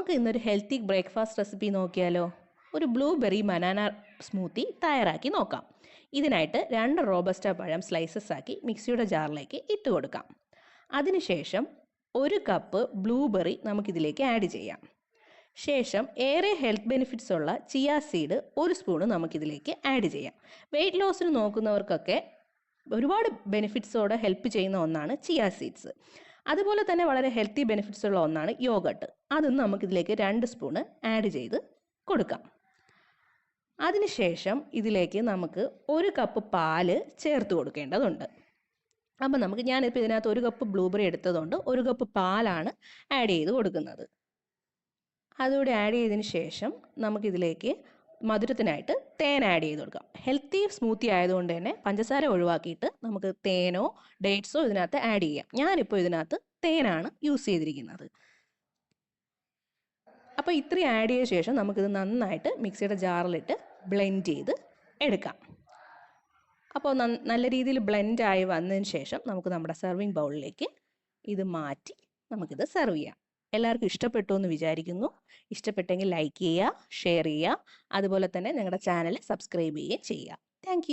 നമുക്ക് ഇന്നൊരു healthy breakfast recipe നോക്കിയാലോ? ഒരു ബ്ലൂബെറി ബനാന സ്മൂത്തി തയ്യാറാക്കി നോക്കാം. ഇതിനായിട്ട് 2 റോബസ്റ്റ പഴം സ്ലൈസസ് ആക്കി മിക്സിയുടെ ജാറിലേക്ക് ഇട്ട് കൊടുക്കാം. അതിനുശേഷം 1 കപ്പ് ബ്ലൂബെറി നമുക്കിതിലേക്ക് ആഡ് ചെയ്യാം. ശേഷം ഏറെ ഹെൽത്ത് ബെനിഫിറ്റ്സ് ഉള്ള ചിയ സീഡ് 1 സ്പൂണ് നമുക്കിതിലേക്ക് ആഡ് ചെയ്യാം. വെയിറ്റ് ലോസിന് നോക്കുന്നവർക്കൊക്കെ ഒരുപാട് ബെനിഫിറ്റ്സോടെ ഹെൽപ്പ് ചെയ്യുന്ന ഒന്നാണ് ചിയ സീഡ്സ്. അതുപോലെ തന്നെ വളരെ ഹെൽത്തി ബെനിഫിറ്റ്സ് ഉള്ള ഒന്നാണ് യോഗട്ട്. അതും നമുക്കിതിലേക്ക് 2 സ്പൂണ് ആഡ് ചെയ്ത് കൊടുക്കാം. അതിനുശേഷം ഇതിലേക്ക് നമുക്ക് 1 കപ്പ് പാല് ചേർത്ത് കൊടുക്കേണ്ടതുണ്ട്. അപ്പം ഞാനിപ്പോൾ ഇതിനകത്ത് 1 കപ്പ് ബ്ലൂബെറി എടുത്തതുകൊണ്ട് 1 കപ്പ് പാലാണ് ആഡ് ചെയ്ത് കൊടുക്കുന്നത്. അതുകൂടി ആഡ് ചെയ്തതിന് ശേഷം നമുക്കിതിലേക്ക് മധുരത്തിനായിട്ട് തേൻ ആഡ് ചെയ്ത് കൊടുക്കാം. ഹെൽത്തി സ്മൂത്തി ആയതുകൊണ്ട് തന്നെ പഞ്ചസാര ഒഴിവാക്കിയിട്ട് നമുക്ക് തേനോ ഡേറ്റ്സോ ഇതിനകത്ത് ആഡ് ചെയ്യാം. ഞാനിപ്പോൾ ഇതിനകത്ത് തേനാണ് യൂസ് ചെയ്തിരിക്കുന്നത്. അപ്പോൾ ഇത്രയും ആഡ് ചെയ്ത ശേഷം നമുക്കിത് നന്നായിട്ട് മിക്സിയുടെ ജാറിലിട്ട് ബ്ലെൻഡ് ചെയ്ത് എടുക്കാം. അപ്പോൾ നല്ല രീതിയിൽ ബ്ലെൻഡായി വന്നതിന് ശേഷം നമുക്ക് നമ്മുടെ സെർവിങ് ബൗളിലേക്ക് ഇത് മാറ്റി നമുക്കിത് സെർവ് ചെയ്യാം. എല്ലാവർക്കും ഇഷ്ടപ്പെട്ടു എന്ന് വിചാരിക്കുന്നു. ഇഷ്ടപ്പെട്ടെങ്കിൽ ലൈക്ക് ചെയ്യുക, ഷെയർ ചെയ്യുക, അതുപോലെ തന്നെ ഞങ്ങളുടെ ചാനൽ സബ്സ്ക്രൈബ് ചെയ്യുകയും ചെയ്യുക. താങ്ക്